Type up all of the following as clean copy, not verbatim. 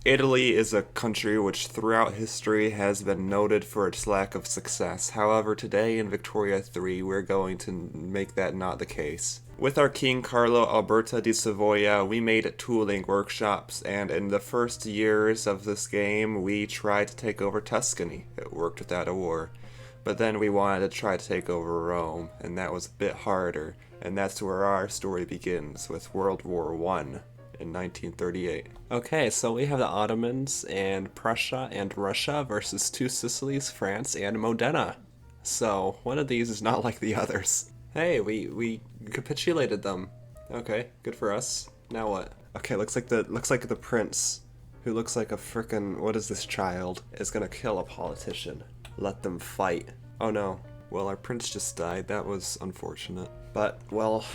Italy is a country which throughout history has been noted for its lack of success. However, today in Victoria 3, we're going to make that not the case. With our King Carlo Alberto di Savoia, we made tooling workshops, and in the first years of this game, we tried to take over Tuscany. It worked without a war. But then we wanted to try to take over Rome, and that was a bit harder, and that's where our story begins, with World War I. In 1938. Okay, so we have the Ottomans and Prussia and Russia versus two Sicilies, France and Modena. So one of these is not like the others. Hey, we capitulated them. Okay, good for us. Now what? Okay, looks like the prince, who looks like a frickin' what is this child, is gonna kill a politician. Let them fight. Oh no. Well, our prince just died. That was unfortunate. But well,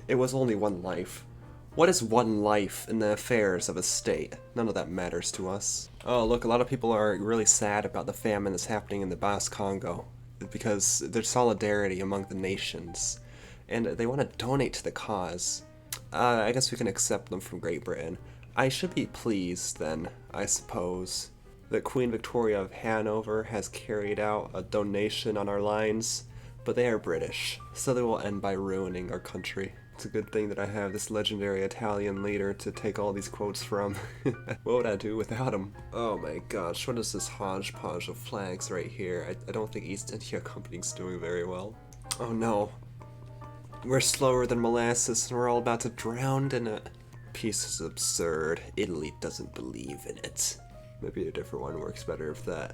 it was only one life. What is one life in the affairs of a state? None of that matters to us. Oh, look, a lot of people are really sad about the famine that's happening in the Basque Congo because there's solidarity among the nations, and they want to donate to the cause. I guess we can accept them from Great Britain. I should be pleased, then, I suppose, that Queen Victoria of Hanover has carried out a donation on our lines, but they are British, so they will end by ruining our country. It's a good thing that I have this legendary Italian leader to take all these quotes from. What would I do without him? Oh my gosh, what is this hodgepodge of flags right here? I don't think East India Company's doing very well. Oh no. We're slower than molasses and we're all about to drown in it. Peace is absurd. Italy doesn't believe in it. Maybe a different one works better if that,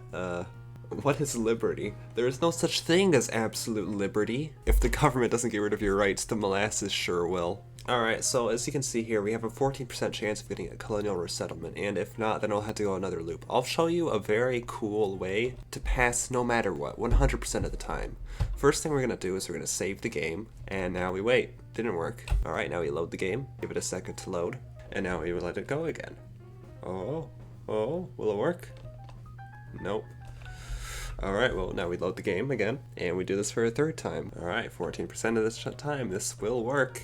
What is liberty? There is no such thing as absolute liberty. If the government doesn't get rid of your rights, the molasses sure will. Alright, so as you can see here, we have a 14% chance of getting a colonial resettlement, and if not, then I'll have to go another loop. I'll show you a very cool way to pass no matter what, 100% of the time. First thing we're going to do is we're going to save the game, and now we wait. Didn't work. Alright, now we load the game, give it a second to load, and now we let it go again. Oh, will it work? Nope. Alright, well, now we load the game again, and we do this for a third time. Alright, 14% of this time, this will work.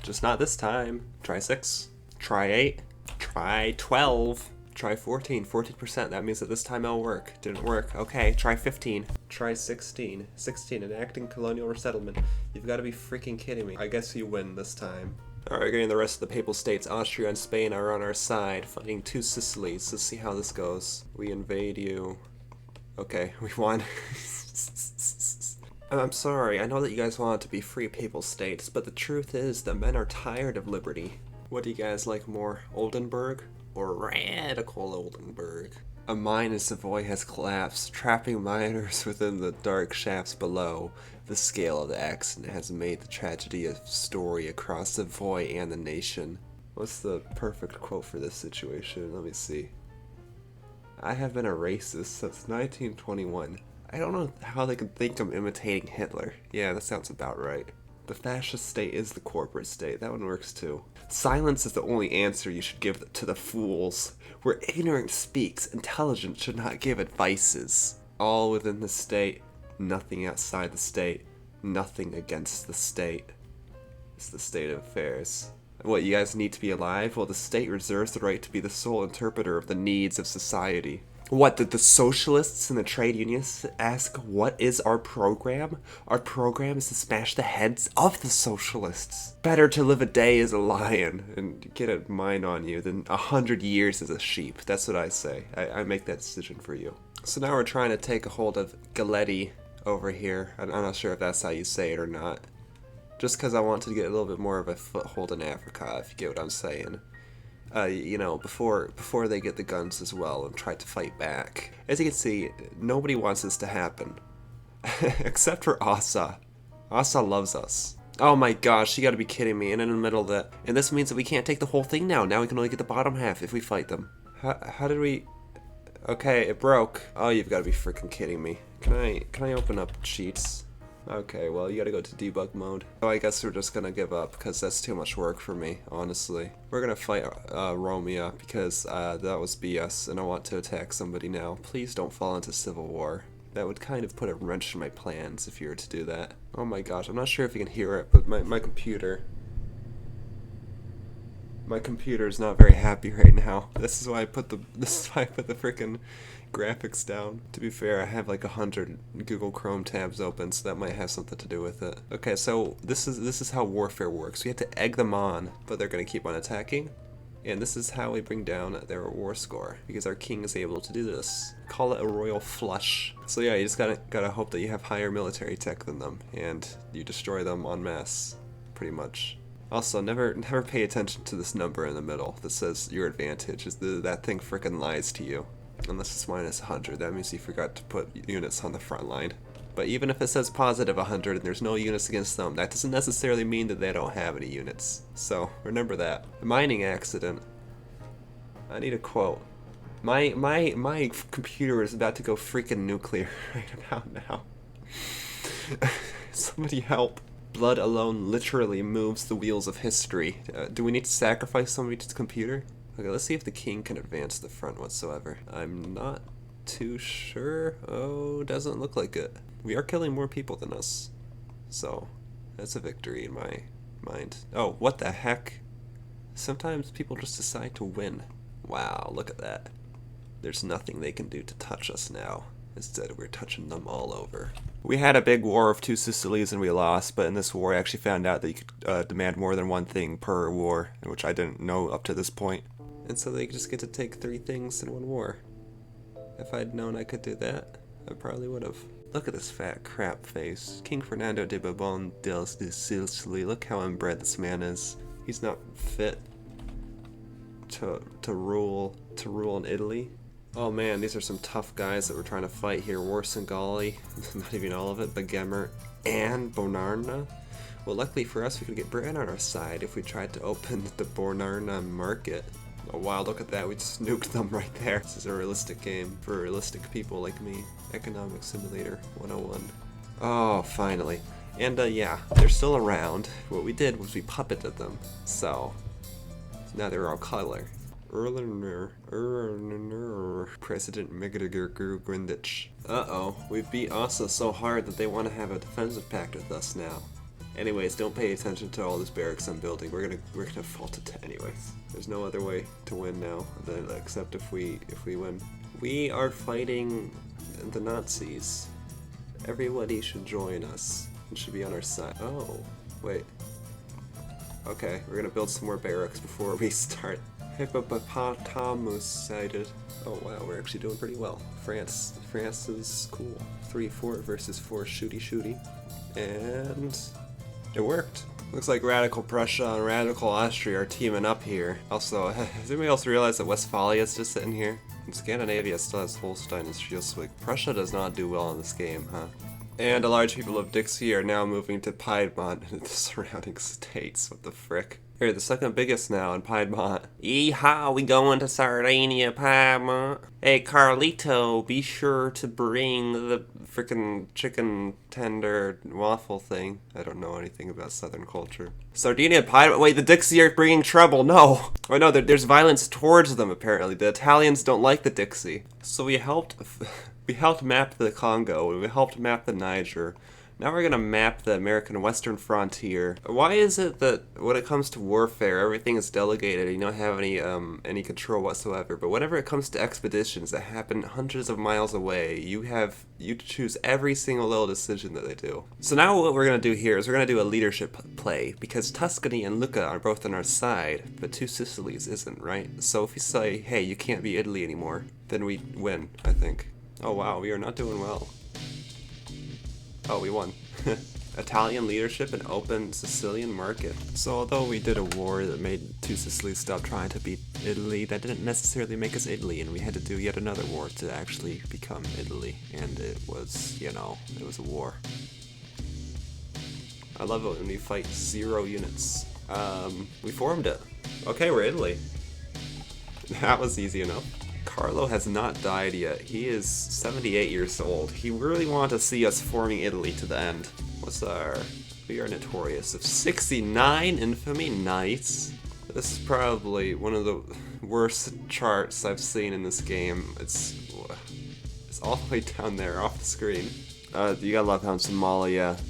Just not this time. Try 6, try 8, try 12, try 14, 14%, that means that this time it'll work. Didn't work. Okay, try 15, try 16, 16, enacting colonial resettlement. You've got to be freaking kidding me. I guess you win this time. Alright, getting the rest of the Papal States, Austria and Spain are on our side, fighting two Sicilies. Let's see how this goes. We invade you. Okay, we won. I'm sorry, I know that you guys want it to be free Papal States, but the truth is that men are tired of liberty. What do you guys like more, Oldenburg or radical Oldenburg? A mine in Savoy has collapsed, trapping miners within the dark shafts below. The scale of the accident has made the tragedy a story across Savoy and the nation. What's the perfect quote for this situation? Let me see. I have been a racist since 1921. I don't know how they could think I'm imitating Hitler. Yeah, that sounds about right. The fascist state is the corporate state. That one works too. Silence is the only answer you should give to the fools. Where ignorance speaks, intelligence should not give advices. All within the state, nothing outside the state, nothing against the state. It's the state of affairs. What, you guys need to be alive? Well, the state reserves the right to be the sole interpreter of the needs of society. What, did the socialists and the trade unionists ask what is our program? Our program is to smash the heads of the socialists. Better to live a day as a lion and get a mine on you than 100 years as a sheep. That's what I say. I make that decision for you. So now we're trying to take a hold of Galetti over here. I'm not sure if that's how you say it or not. Just because I want to get a little bit more of a foothold in Africa, if you get what I'm saying. You know, before they get the guns as well and try to fight back. As you can see, nobody wants this to happen. Except for Asa. Asa loves us. Oh my gosh, you gotta be kidding me, and in the middle of that. And this means that we can't take the whole thing now. Now we can only get the bottom half if we fight them. How did we... Okay, it broke. Oh, you've gotta be freaking kidding me. Can I open up cheats? Okay, well, you gotta go to debug mode. So I guess we're just gonna give up, because that's too much work for me, honestly. We're gonna fight Romeo, because that was BS, and I want to attack somebody now. Please don't fall into civil war. That would kind of put a wrench in my plans if you were to do that. Oh my gosh, I'm not sure if you can hear it, but my computer My computer's not very happy right now. This is why I put the freaking graphics down. To be fair, I have like 100 Google Chrome tabs open, so that might have something to do with it. Okay, so this is how warfare works. We have to egg them on, but they're gonna keep on attacking. And this is how we bring down their war score, because our king is able to do this. Call it a royal flush. So yeah, you just gotta hope that you have higher military tech than them, and you destroy them en masse, pretty much. Also, never pay attention to this number in the middle that says your advantage. That thing frickin' lies to you. Unless it's minus 100, that means you forgot to put units on the front line. But even if it says positive 100 and there's no units against them, that doesn't necessarily mean that they don't have any units. So, remember that. The mining accident. I need a quote. My computer is about to go freaking nuclear right about now. Somebody help. Blood alone literally moves the wheels of history. Do we need to sacrifice somebody to the computer? Okay, let's see if the king can advance the front whatsoever. I'm not too sure. Oh, doesn't look like it. We are killing more people than us. So, that's a victory in my mind. Oh, what the heck? Sometimes people just decide to win. Wow, look at that. There's nothing they can do to touch us now. Instead, we're touching them all over. We had a big war of 2 Sicilies and we lost, but in this war I actually found out that you could demand more than one thing per war, which I didn't know up to this point. And so they just get to take 3 things in one war. If I'd known I could do that, I probably would have. Look at this fat crap face. King Fernando de Bourbon de Sicily. Look how inbred this man is. He's not fit to rule in Italy. Oh man, these are some tough guys that we're trying to fight here. Warsangali, not even all of it, Begemer, and Bonarna. Well, luckily for us, we could get Britain on our side if we tried to open the Bonarna market. Oh wow, look at that, we just nuked them right there. This is a realistic game for realistic people like me. Economic Simulator 101. Oh, finally. And yeah, they're still around. What we did was we puppeted them. So now they're all color. President Megadagurgur Grindich. Uh-oh, we've beat Asa so hard that they want to have a defensive pact with us now. Anyways, don't pay attention to all this barracks I'm building. We're gonna fault it anyways. There's no other way to win now except if we win. We are fighting the Nazis. Everybody should join us and should be on our side. Oh, wait. Okay, we're gonna build some more barracks before we start. Hippopotamus sighted. Oh wow, we're actually doing pretty well. France is cool. 3-4 versus 4 shooty. And it worked. Looks like Radical Prussia and Radical Austria are teaming up here. Also, has anybody else realized that Westphalia is just sitting here? And Scandinavia still has Holstein and Schleswig. Prussia does not do well in this game, huh? And a large people of Dixie are now moving to Piedmont and the surrounding states. What the frick? Here, the second biggest now in Piedmont. Yeehaw, we going to Sardinia, Piedmont. Hey, Carlito, be sure to bring the frickin' chicken tender waffle thing. I don't know anything about Southern culture. Sardinia, Piedmont. Wait, the Dixie are bringing trouble. No. Oh no, there's violence towards them, apparently. The Italians don't like the Dixie. So we helped map the Congo, we helped map the Niger. Now we're gonna map the American Western frontier. Why is it that when it comes to warfare, everything is delegated and you don't have any control whatsoever? But whenever it comes to expeditions that happen hundreds of miles away, you choose every single little decision that they do. So now what we're gonna do here is we're gonna do a leadership play, because Tuscany and Lucca are both on our side, but 2 Sicilies isn't, right? So if we say, hey, you can't be Italy anymore, then we win, I think. Oh wow, we are not doing well. Oh, we won. Italian leadership and open Sicilian market. So although we did a war that made 2 Sicilies stop trying to beat Italy, that didn't necessarily make us Italy, and we had to do yet another war to actually become Italy. And it was, it was a war. I love it when we fight 0 units. We formed it. Okay, we're Italy. That was easy enough. Carlo has not died yet. He is 78 years old. He really wanted to see us forming Italy to the end. We are notorious of 69 infamy. Nice. This is probably one of the worst charts I've seen in this game. It's all the way down there off the screen. You gotta love how in Somalia,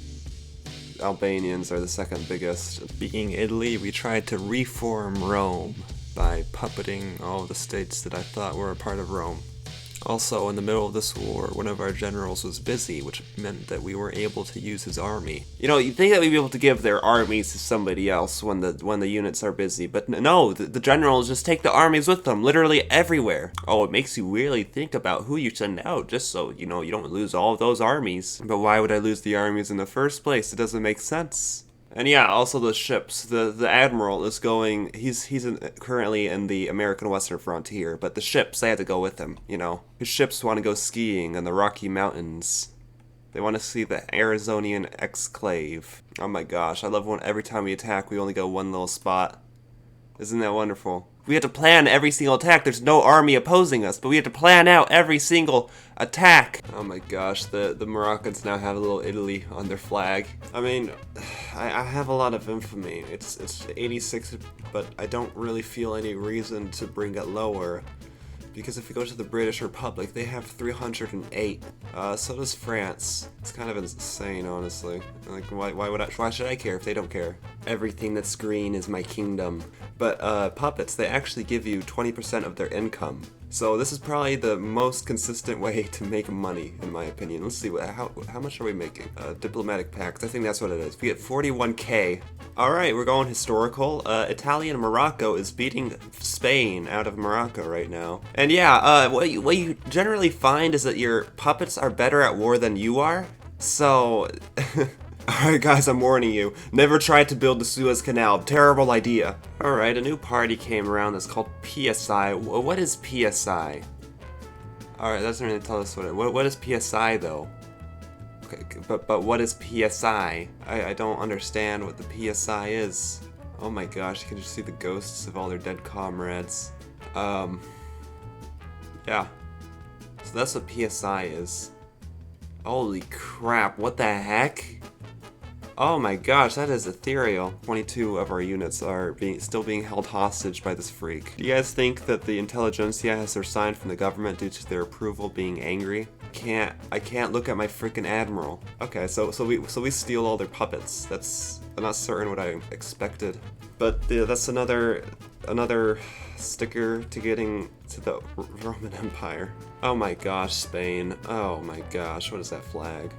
Albanians are the second biggest. Being Italy, we tried to reform Rome by puppeting all the states that I thought were a part of Rome. Also, in the middle of this war, one of our generals was busy, which meant that we were able to use his army. You know, you'd think that we'd be able to give their armies to somebody else when the units are busy, but no, the generals just take the armies with them, literally everywhere. Oh, it makes you really think about who you send out, just so, you know, you don't lose all of those armies. But why would I lose the armies in the first place? It doesn't make sense. And yeah, also the ships. The admiral is going. He's currently in the American Western frontier, but the ships, they had to go with him. You know, his ships want to go skiing in the Rocky Mountains. They want to see the Arizonian exclave. Oh my gosh, I love when every time we attack, we only go one little spot. Isn't that wonderful? We had to plan every single attack. There's no army opposing us, but we had to plan out every single attack. Oh my gosh, the Moroccans now have a little Italy on their flag. I mean, I have a lot of infamy. It's 86, but I don't really feel any reason to bring it lower. Because if we go to the British Republic, they have 308. So does France. It's kind of insane, honestly. Like, why should I care if they don't care? Everything that's green is my kingdom. But puppets, they actually give you 20% of their income. So this is probably the most consistent way to make money, in my opinion. Let's see, how much are we making? Diplomatic pacts, I think that's what it is. We get 41k. Alright, we're going historical. Italian Morocco is beating Spain out of Morocco right now. And yeah, what you generally find is that your puppets are better at war than you are. So, alright guys, I'm warning you. Never try to build the Suez Canal. Terrible idea. Alright, a new party came around that's called PSI. What is PSI? Alright, that doesn't really tell us what is PSI though? Okay, but what is PSI? I don't understand what the PSI is. Oh my gosh, you can just see the ghosts of all their dead comrades. Yeah. So that's what PSI is. Holy crap, what the heck? Oh my gosh, that is ethereal. 22 of our units are still being held hostage by this freak. Do you guys think that the intelligentsia has their sign from the government due to their approval being angry? I can't look at my freaking admiral. Okay, so we steal all their puppets. I'm not certain what I expected. But that's another sticker to getting to the Roman Empire. Oh my gosh, Spain. Oh my gosh, what is that flag?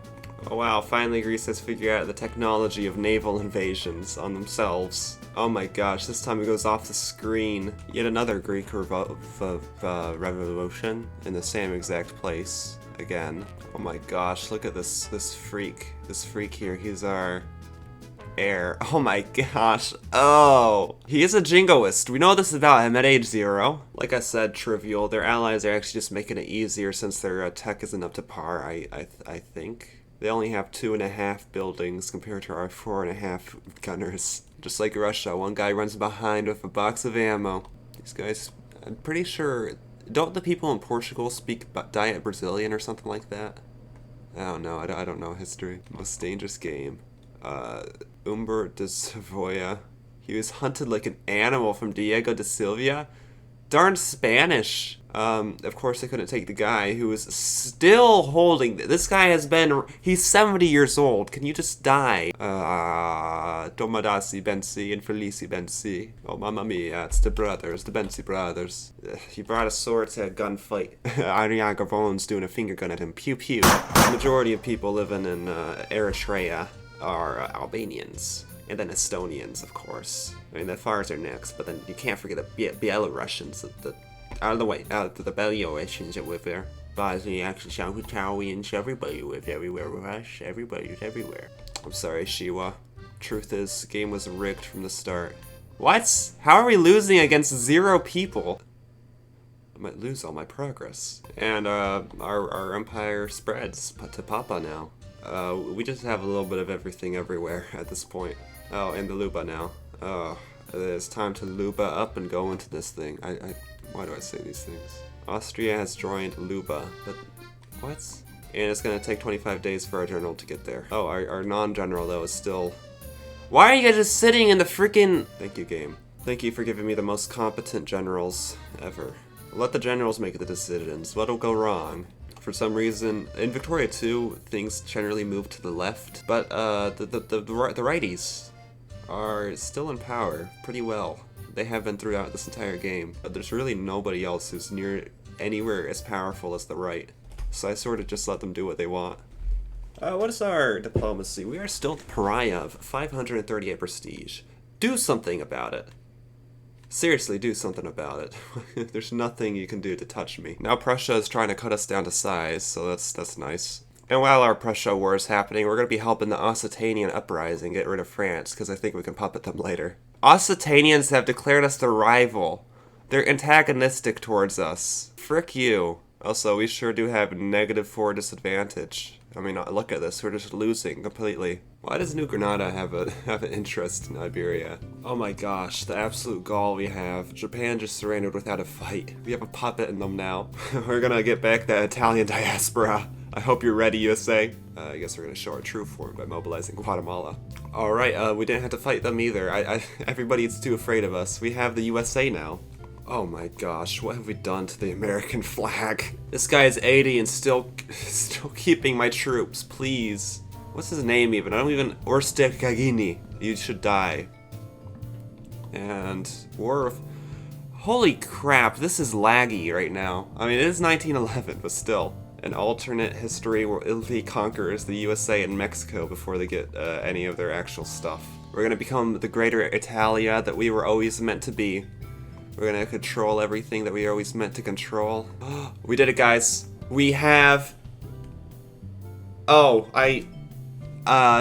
Oh wow, finally Greece has figured out the technology of naval invasions on themselves. Oh my gosh, this time it goes off the screen. Yet another Greek revolution in the same exact place again. Oh my gosh, look at this freak. This freak here, he's our heir. Oh my gosh. Oh, he is a jingoist. We know this about him at age 0. Like I said, trivial. Their allies are actually just making it easier since their tech isn't up to par, I think. They only have 2.5 buildings compared to our 4.5 gunners. Just like Russia, one guy runs behind with a box of ammo. These guys, I'm pretty sure, don't the people in Portugal speak Diet Brazilian or something like that? I don't know, I don't know history. Most dangerous game. Umber de Savoia. He was hunted like an animal from Diego de Silva. Darn Spanish. Of course they couldn't take the guy who was still holding. This guy he's 70 years old. Can you just die? Tomadasi Bensi and Felici Bensi. Oh, mamma mia, it's the brothers, the Bensi brothers. He brought a sword to a gunfight. Ariana Gavone's doing a finger gun at him. Pew pew. The majority of people living in Eritrea are Albanians. And then Estonians, of course. I mean, the Fars are next, but then you can't forget the Belarusians, out of the way, the Belarusians that live there. Bosnia, actually, Italians, everybody lives everywhere with us. Everybody's everywhere. I'm sorry, Shiwa. Truth is, the game was rigged from the start. What? How are we losing against 0 people? I might lose all my progress. And our empire spreads to Papa now. We just have a little bit of everything everywhere at this point. Oh, and the Luba now. Oh, it's time to Luba up and go into this thing. Why do I say these things? Austria has joined Luba, but what? And it's gonna take 25 days for our general to get there. Oh, our non-general though is still... Why are you guys just sitting in the freaking... Thank you, game. Thank you for giving me the most competent generals ever. Let the generals make the decisions. What'll go wrong? For some reason, in Victoria 2, things generally move to the left, but the righties are still in power pretty well. They have been throughout this entire game, but there's really nobody else who's near anywhere as powerful as the right. So I sort of just let them do what they want. What is our diplomacy? We are still the pariah of 538 prestige. Do something about it. Seriously, do something about it. There's nothing you can do to touch me. Now Prussia is trying to cut us down to size, so that's nice. And while our Prussia war is happening, we're going to be helping the Occitanian uprising get rid of France, because I think we can puppet them later. Occitanians have declared us their rival. They're antagonistic towards us. Frick you. Also, we sure do have -4 disadvantage. I mean, look at this. We're just losing completely. Why does New Granada have an interest in Iberia? Oh my gosh, the absolute gall we have. Japan just surrendered without a fight. We have a puppet in them now. We're gonna get back that Italian diaspora. I hope you're ready, USA. I guess we're gonna show our true form by mobilizing Guatemala. Alright, we didn't have to fight them either. Everybody's too afraid of us. We have the USA now. Oh my gosh, what have we done to the American flag? This guy is 80 and still keeping my troops, please. What's his name even? I don't even... Orste Gagini. You should die. And... War of... Holy crap, this is laggy right now. I mean, it is 1911, but still. An alternate history where Italy conquers the USA and Mexico before they get any of their actual stuff. We're gonna become the greater Italia that we were always meant to be. We're gonna control everything that we are always meant to control. We did it, guys. We have... Oh, I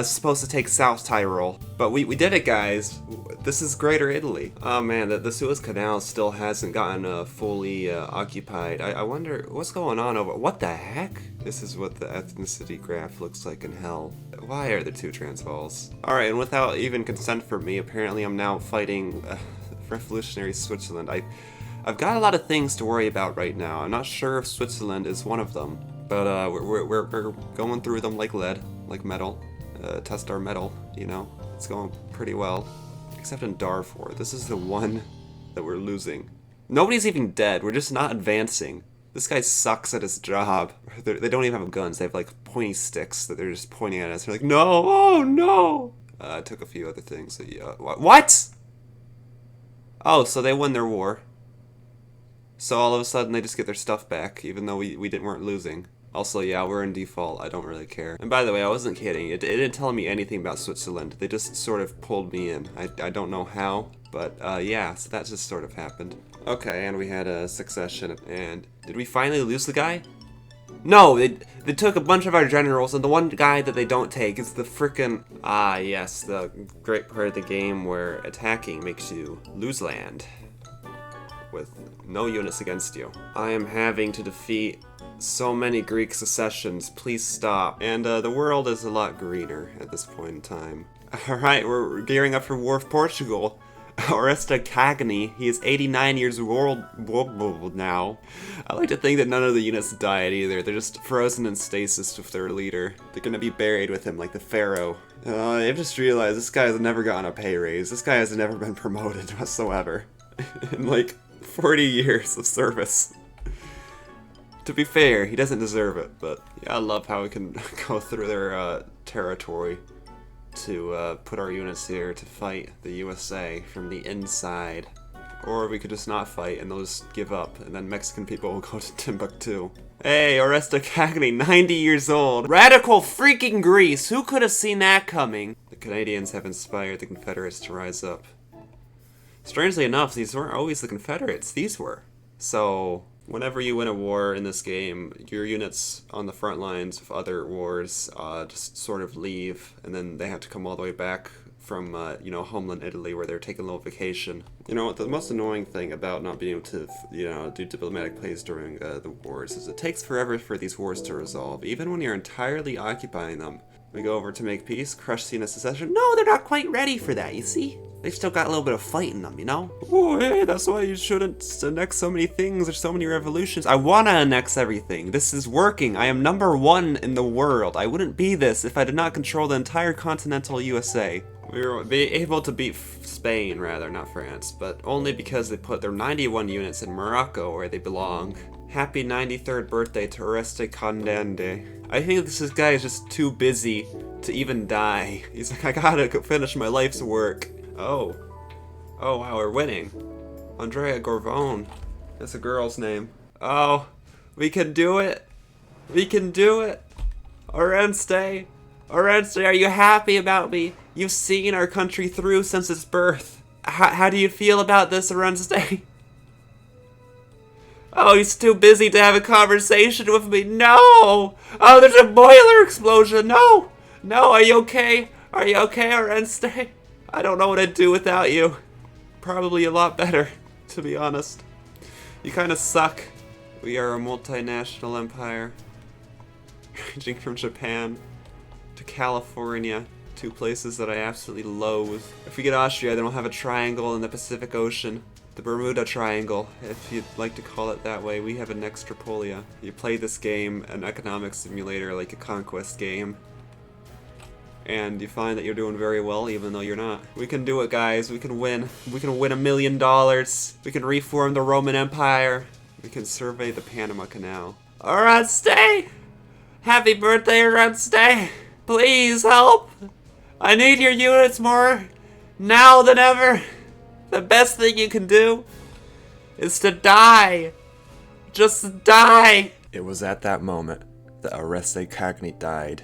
supposed to take South Tyrol. But we did it, guys. This is Greater Italy. Oh man, the Suez Canal still hasn't gotten fully occupied. I wonder what's going on over... What the heck? This is what the ethnicity graph looks like in hell. Why are there 2 Transvaals? Alright, and without even consent from me, apparently I'm now fighting... Revolutionary Switzerland. I've got a lot of things to worry about right now. I'm not sure if Switzerland is one of them, but we're going through them like lead, like metal. Test our metal, you know. It's going pretty well, except in Darfur. This is the one that we're losing. Nobody's even dead. We're just not advancing. This guy sucks at his job. They don't even have guns. They have like pointy sticks that they're just pointing at us. They're like, no, oh no. I took a few other things. So yeah. What? Oh, so they won their war. So all of a sudden they just get their stuff back, even though we weren't losing. Also, yeah, we're in default. I don't really care. And by the way, I wasn't kidding. It didn't tell me anything about Switzerland. They just sort of pulled me in. I don't know how, but yeah, so that just sort of happened. Okay, and we had a succession. And did we finally lose the guy? No, they took a bunch of our generals, and the one guy that they don't take is the frickin'... Ah, yes, the great part of the game where attacking makes you lose land with no units against you. I am having to defeat so many Greek secessions. Please stop. And the world is a lot greener at this point in time. Alright, we're gearing up for War of Portugal. Oreste Cagni, he is 89 years old now. I like to think that none of the units died either. They're just frozen in stasis with their leader. They're gonna be buried with him like the pharaoh. I've just realized this guy has never gotten a pay raise. This guy has never been promoted whatsoever. In like 40 years of service. To be fair, he doesn't deserve it, but yeah, I love how we can go through their territory to put our units here to fight the USA from the inside. Or we could just not fight and they'll just give up, and then Mexican people will go to Timbuktu. Hey, Oreste Cagni, 90 years old. Radical freaking Greece! Who could have seen that coming? The Canadians have inspired the Confederates to rise up. Strangely enough, these weren't always the Confederates, these were. So, whenever you win a war in this game, your units on the front lines of other wars just sort of leave, and then they have to come all the way back from, you know, homeland Italy where they're taking a little vacation. You know, the most annoying thing about not being able to, you know, do diplomatic plays during the wars is it takes forever for these wars to resolve, even when you're entirely occupying them. We go over to make peace, crush the unit secession. No, they're not quite ready for that, you see? They've still got a little bit of fight in them, you know? Oh, hey, that's why you shouldn't annex so many things. There's so many revolutions. I want to annex everything. This is working. I am #1 in the world. I wouldn't be this if I did not control the entire continental USA. We were able to beat Spain, rather, not France, but only because they put their 91 units in Morocco where they belong. Happy 93rd birthday to Oreste Condende. I think this guy is just too busy to even die. He's like, I gotta go finish my life's work. Oh. Oh wow, we're winning. Andrea Gorvone. That's a girl's name. Oh, we can do it. We can do it. Oreste. Oreste, are you happy about me? You've seen our country through since its birth. How do you feel about this, Oreste? Oh, he's too busy to have a conversation with me. No! Oh, there's a boiler explosion. No! No, are you okay? Are you okay, Oreste? I don't know what I'd do without you. Probably a lot better, to be honest. You kind of suck. We are a multinational empire. Ranging from Japan to California. 2 places that I absolutely loathe. If we get Austria, then we'll have a triangle in the Pacific Ocean. The Bermuda Triangle, if you'd like to call it that way. We have an Extrapolia. You play this game, an economic simulator, like a conquest game, and you find that you're doing very well even though you're not. We can do it, guys. We can win. We can win $1 million. We can reform the Roman Empire. We can survey the Panama Canal. Oreste! Happy birthday, Oreste! Please help! I need your units more now than ever. The best thing you can do is to die. Just die. It was at that moment that Oreste Cagni died.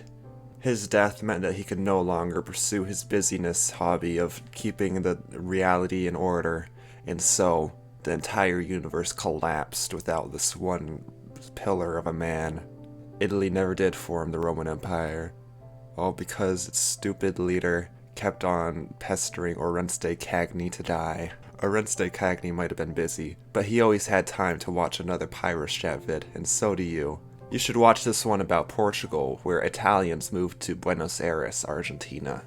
His death meant that he could no longer pursue his busyness hobby of keeping the reality in order, and so the entire universe collapsed without this one pillar of a man. Italy never did form the Roman Empire, all because its stupid leader kept on pestering Oreste Cagni to die. Oreste Cagni might have been busy, but he always had time to watch another Pyrostrat vid, and so do you. You should watch this one about Portugal, where Italians moved to Buenos Aires, Argentina.